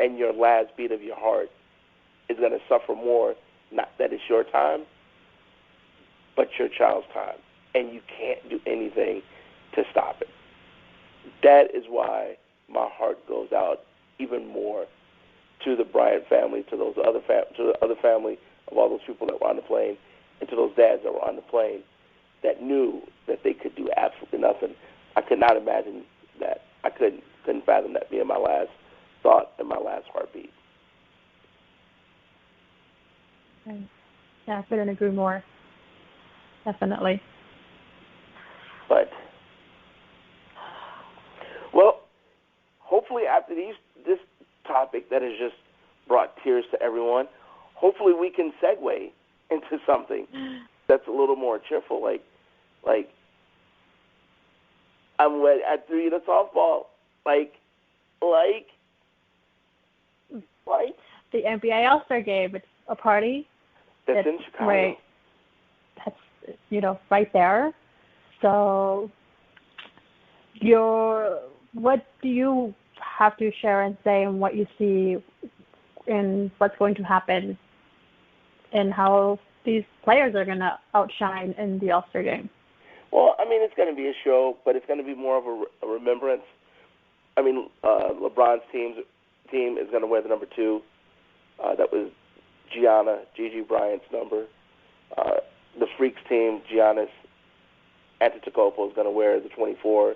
and your last beat of your heart is going to suffer more, not that it's your time, but your child's time, and you can't do anything to stop it. That is why my heart goes out even more to the Bryant family, to those to the other family of all those people that were on the plane, and to those dads that were on the plane that knew that they could do absolutely nothing. I could not imagine that. I couldn't fathom that being my last thought and my last heartbeat. Yeah, I couldn't agree more. Definitely. But, well, hopefully after this topic that has just brought tears to everyone, hopefully we can segue into something that's a little more cheerful. Like I'm ready. I threw you the softball. Like the NBA All-Star Game. It's a party. That's in Chicago. Right. That's right there. So, what do you have to share and say and what you see in what's going to happen and how these players are going to outshine in the All-Star Game? Well, I mean, it's going to be a show, but it's going to be more of a remembrance. I mean, LeBron's team is going to wear the number 2. That was Gigi Bryant's number. The Freaks team, Giannis Antetokounmpo, is going to wear the 24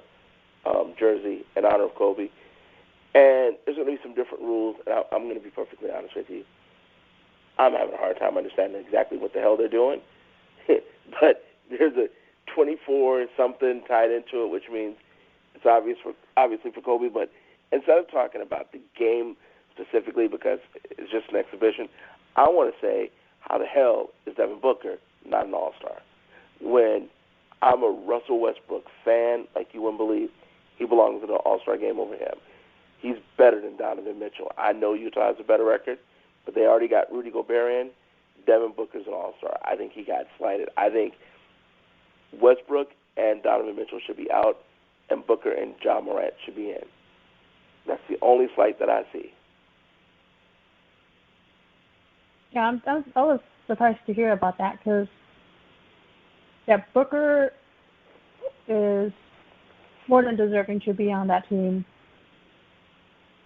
jersey in honor of Kobe. And there's going to be some different rules, and I'm going to be perfectly honest with you. I'm having a hard time understanding exactly what the hell they're doing. But there's a 24 something tied into it, which means it's obviously for Kobe. But instead of talking about the game specifically because it's just an exhibition, I want to say, how the hell is Devin Booker not an All-Star? When I'm a Russell Westbrook fan, like you wouldn't believe, he belongs in an All-Star game over him. He's better than Donovan Mitchell. I know Utah has a better record, but they already got Rudy Gobert in. Devin Booker's an All-Star. I think he got slighted. I think Westbrook and Donovan Mitchell should be out, and Booker and Ja Morant should be in. That's the only slight that I see. Yeah, I was surprised to hear about that because, Booker is more than deserving to be on that team.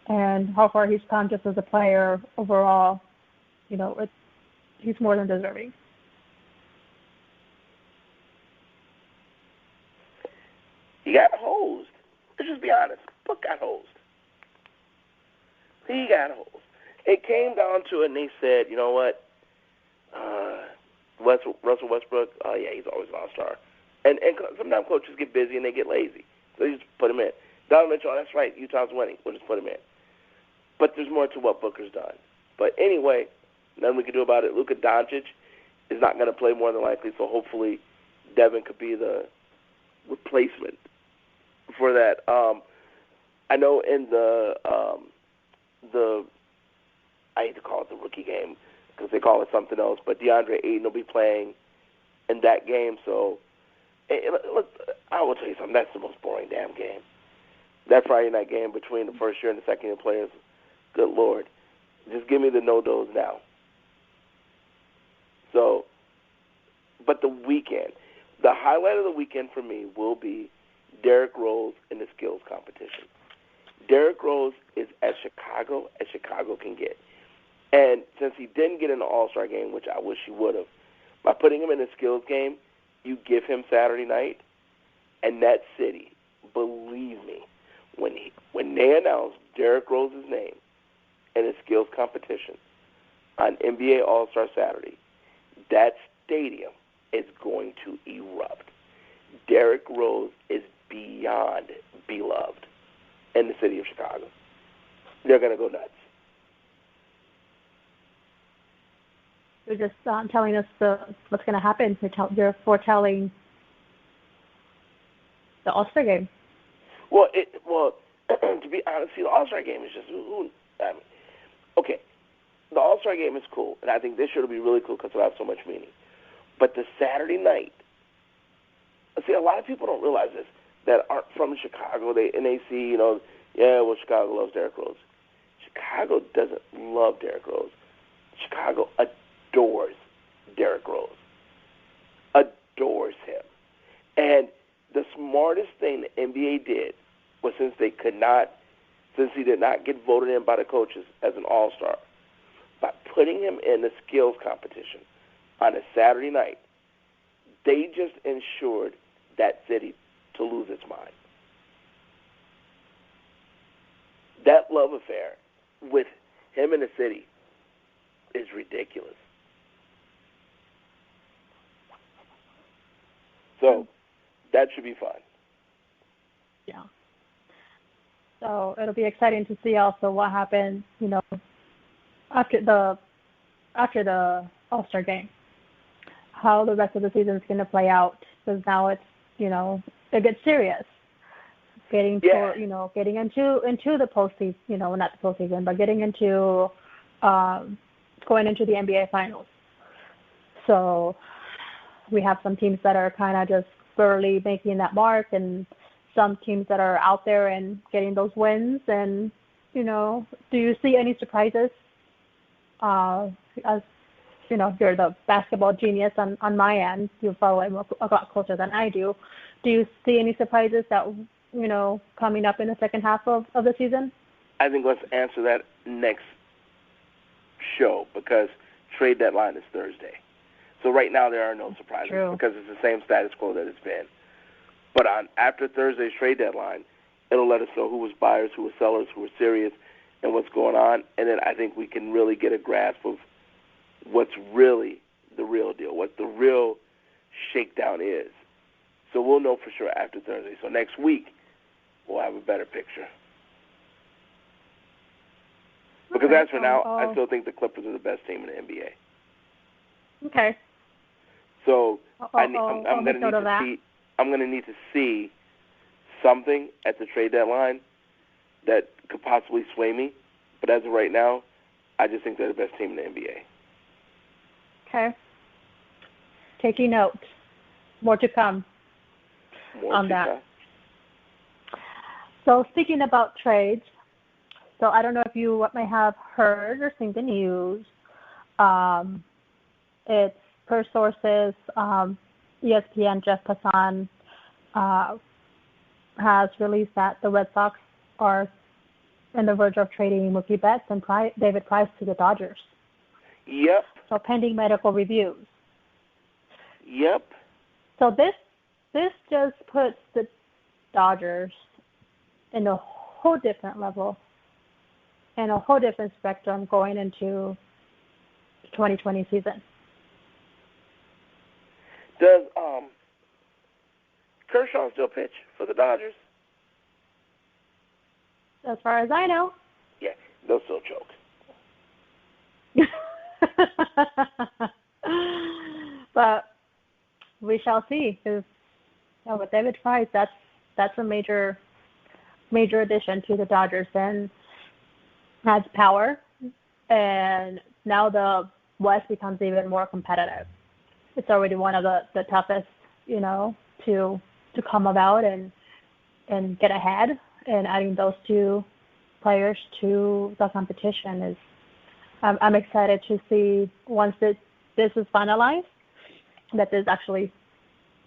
And how far he's come just as a player overall, he's more than deserving. He got hosed. Let's just be honest. Book got hosed. He got hosed. It came down to it, and they said, you know what? Russell Westbrook, he's always an all-star. And sometimes coaches get busy and they get lazy. So you just put him in. Donovan Mitchell, that's right, Utah's winning. We'll just put him in. But there's more to what Booker's done. But anyway, nothing we can do about it. Luka Doncic is not going to play more than likely, so hopefully Devin could be the replacement for that. I know in the I hate to call it the rookie game because they call it something else, but DeAndre Ayton will be playing in that game. So, look, I will tell you something. That's the most boring damn game. That Friday night game between the first year and the second year players, good Lord. Just give me the no-dos now. So, but the weekend, the highlight of the weekend for me will be Derrick Rose in the skills competition. Derrick Rose is as Chicago can get. And since he didn't get in the All-Star game, which I wish he would have, by putting him in the skills game, you give him Saturday night, and that city, believe me, when they announced Derrick Rose's name in a skills competition on NBA All-Star Saturday, that stadium is going to erupt. Derrick Rose is beyond beloved in the city of Chicago. They're going to go nuts. You're just telling us what's going to happen. You're foretelling the All-Star game. Well, to be honest, the All-Star game is just okay. The All-Star game is cool, and I think this year will be really cool because it'll have so much meaning. But the Saturday night, a lot of people don't realize this that aren't from Chicago. They see, Chicago loves Derrick Rose. Chicago doesn't love Derrick Rose. Chicago adores Derrick Rose. Adores him. And the smartest thing the NBA did was since he did not get voted in by the coaches as an all-star, by putting him in the skills competition on a Saturday night, they just ensured that city to lose its mind. That love affair with him in the city is ridiculous. So that should be fun. Yeah. So it'll be exciting to see also what happens, after the All-Star game, how the rest of the season is going to play out. Because now it's, it gets serious. Getting into the postseason, not the postseason, but getting into going into the NBA Finals. So we have some teams that are kind of just barely making that mark, and some teams that are out there and getting those wins. And do you see any surprises? As you're the basketball genius on my end. You follow it a lot closer than I do. Do you see any surprises that coming up in the second half of the season? I think let's answer that next show, because trade deadline is Thursday. So right now there are no surprises. True. Because it's the same status quo that it's been. But after Thursday's trade deadline, it'll let us know who was buyers, who was sellers, who were serious, and what's going on. And then I think we can really get a grasp of what's really the real deal, what the real shakedown is. So we'll know for sure after Thursday. So next week, we'll have a better picture. Because as for now, I still think the Clippers are the best team in the NBA. Okay. So I'm going to need to see something at the trade deadline that could possibly sway me. But as of right now, I just think they're the best team in the NBA. Okay. Taking note. More to come on that. So speaking about trades, so I don't know if you may have heard or seen the news. It's per sources, ESPN Jeff Passan has released that the Red Sox are on the verge of trading Mookie Betts and David Price to the Dodgers. Yep. So pending medical reviews. Yep. So this just puts the Dodgers in a whole different level and a whole different spectrum going into the 2020 season. Does Kershaw still pitch for the Dodgers? As far as I know. Yeah, they'll still choke. But we shall see. Because with David Price, that's a major addition to the Dodgers, and adds power. And now the West becomes even more competitive. It's already one of the toughest, to come about and get ahead. And adding those two players to the competition is, I'm excited to see once this is finalized, that this actually,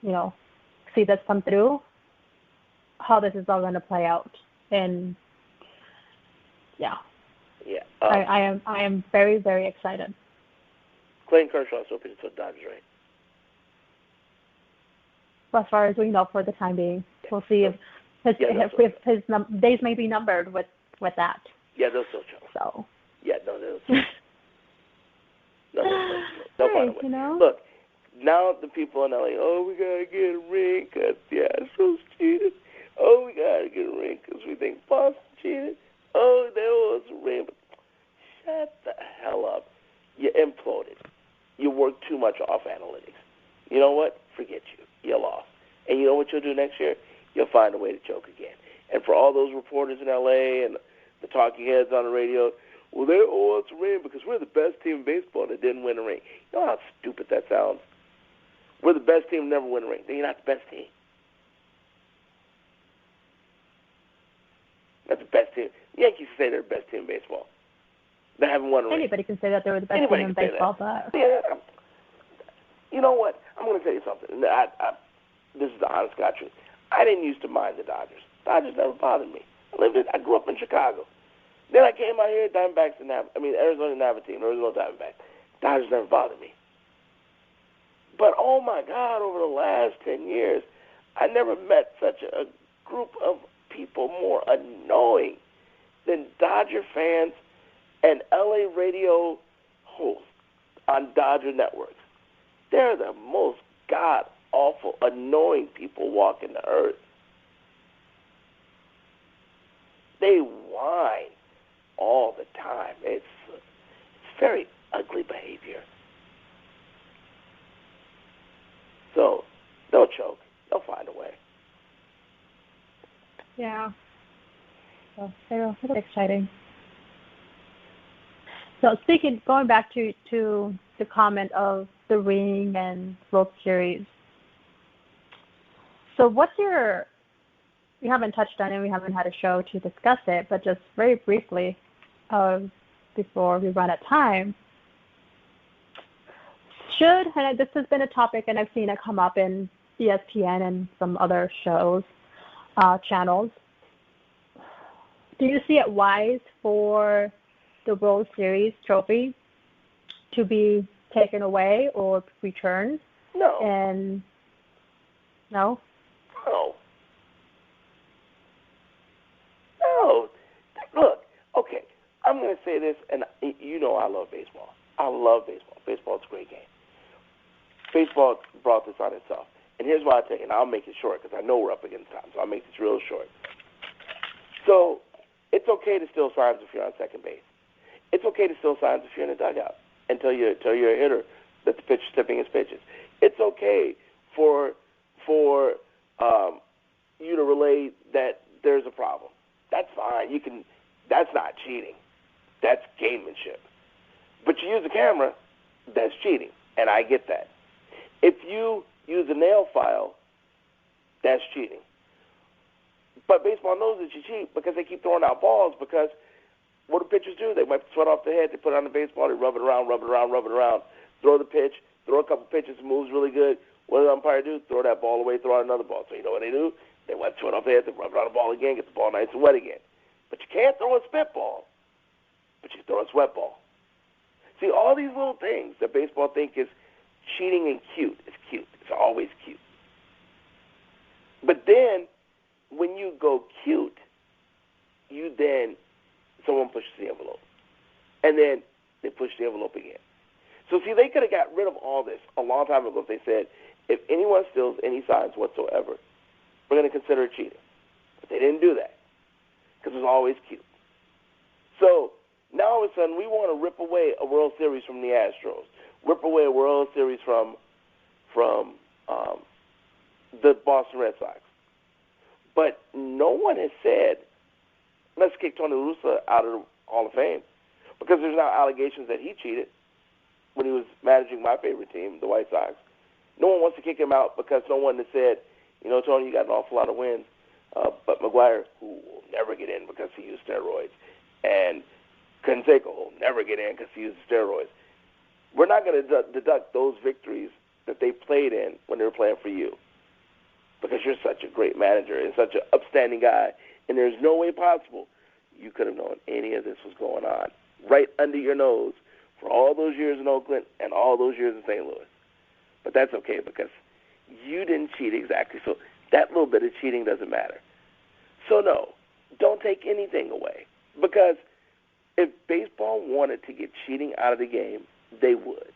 see this come through, how this is all going to play out. And yeah. Yeah. I am very, very excited. Clayton Kershaw is open to the Dodgers, right? As far as we know for the time being. We'll see if his days may be numbered with that. Yeah, they'll still choke. So. Yeah, no, they'll still no, hey, by the way. Look, now the people in LA, we got to get a ring because the Astros cheated. We got to get a ring because we think Boston cheated. They owe us a ring. Shut the hell up. You imploded. You worked too much off analytics. You know what? Forget you. You lost. And you know what you'll do next year? You'll find a way to choke again. And for all those reporters in L.A. and the talking heads on the radio, they owe us a ring because we're the best team in baseball that didn't win a ring. You know how stupid that sounds? We're the best team to never win a ring. Then you're not the best team. That's the best team. The Yankees say they're the best team in baseball. They haven't won a ring. Anybody can say that they were the best Anybody team in can say baseball, that. but Yeah, you know what? I'm going to tell you something. This is the honest God truth. I didn't used to mind the Dodgers. Dodgers never bothered me. I grew up in Chicago. Then I came out here, Diamondbacks didn't have, Arizona didn't have a team, Arizona Diamondbacks. Dodgers never bothered me. But, oh, my God, over the last 10 years, I never met such a group of people more annoying than Dodger fans and L.A. radio hosts on Dodger networks. They're the most god-awful, annoying people walking the earth. They whine all the time. It's very ugly behavior. So they'll choke. They'll find a way. yeah. So they're exciting. So going back to the comment of the ring and World Series. So we haven't touched on it, we haven't had a show to discuss it, but just very briefly, before we run out of time, and this has been a topic, and I've seen it come up in ESPN and some other shows, channels. Do you see it wise for the World Series trophy to be taken away or returned? No. And no? No. No. Look, okay, I'm going to say this, and you know I love baseball. I love baseball. Baseball's a great game. Baseball brought this on itself. And here's why I take it, and I'll make it short because I know we're up against time, so I'll make this real short. So it's okay to steal signs if you're on second base. It's okay to steal signs if you're in the dugout and tell you're a hitter that the pitcher's tipping his pitches. It's okay for you to relay that there's a problem. That's fine. That's not cheating. That's gamemanship. But you use a camera, that's cheating, and I get that. If you use a nail file, that's cheating. But baseball knows that you cheat because they keep throwing out balls because what do pitchers do? They wipe the sweat off their head, they put it on the baseball, they rub it around, throw the pitch, throw a couple pitches, moves really good. What does the umpire do? Throw that ball away, throw out another ball. So you know what they do? They wipe the sweat off their head, they rub it on the ball again, get the ball nice and wet again. But you can't throw a spitball, but you can throw a sweat ball. See, all these little things that baseball think is cheating and cute. It's cute. It's always cute. But then, when you go cute, someone pushes the envelope. And then they push the envelope again. So, see, they could have got rid of all this a long time ago if they said, if anyone steals any signs whatsoever, we're going to consider it cheating. But they didn't do that because it was always cute. So, now all of a sudden, we want to rip away a World Series from the Astros, rip away a World Series from the Boston Red Sox. But no one has said, let's kick Tony La Russa out of the Hall of Fame, because there's now allegations that he cheated when he was managing my favorite team, the White Sox. No one wants to kick him out because no one has said, Tony, you got an awful lot of wins, but McGuire, who will never get in because he used steroids, and Canseco will never get in because he used steroids. We're not going to deduct those victories that they played in when they were playing for you, because you're such a great manager and such an upstanding guy, and there's no way possible you could have known any of this was going on right under your nose for all those years in Oakland and all those years in St. Louis. But that's okay because you didn't cheat exactly, so that little bit of cheating doesn't matter. So no, don't take anything away, because if baseball wanted to get cheating out of the game, they would.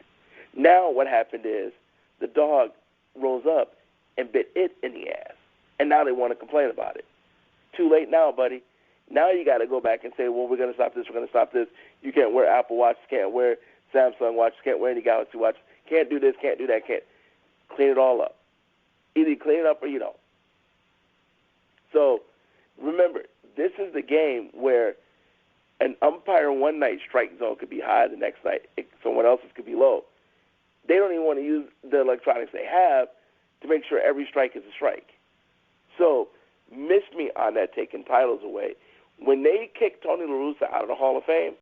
Now what happened is the dog rose up and bit it in the ass, and now they want to complain about it. Too late now, buddy. Now you got to go back and say, well, we're going to stop this, we're going to stop this. You can't wear Apple Watches, can't wear Samsung watches, can't wear any Galaxy watches, can't do this, can't do that, can't. Clean it all up. Either you clean it up or you don't. So remember, this is the game where an umpire one night strike zone could be high, the next night someone else's could be low. They don't even want to use the electronics they have to make sure every strike is a strike. So miss me on that taking titles away. When they kicked Tony La Russa out of the Hall of Fame,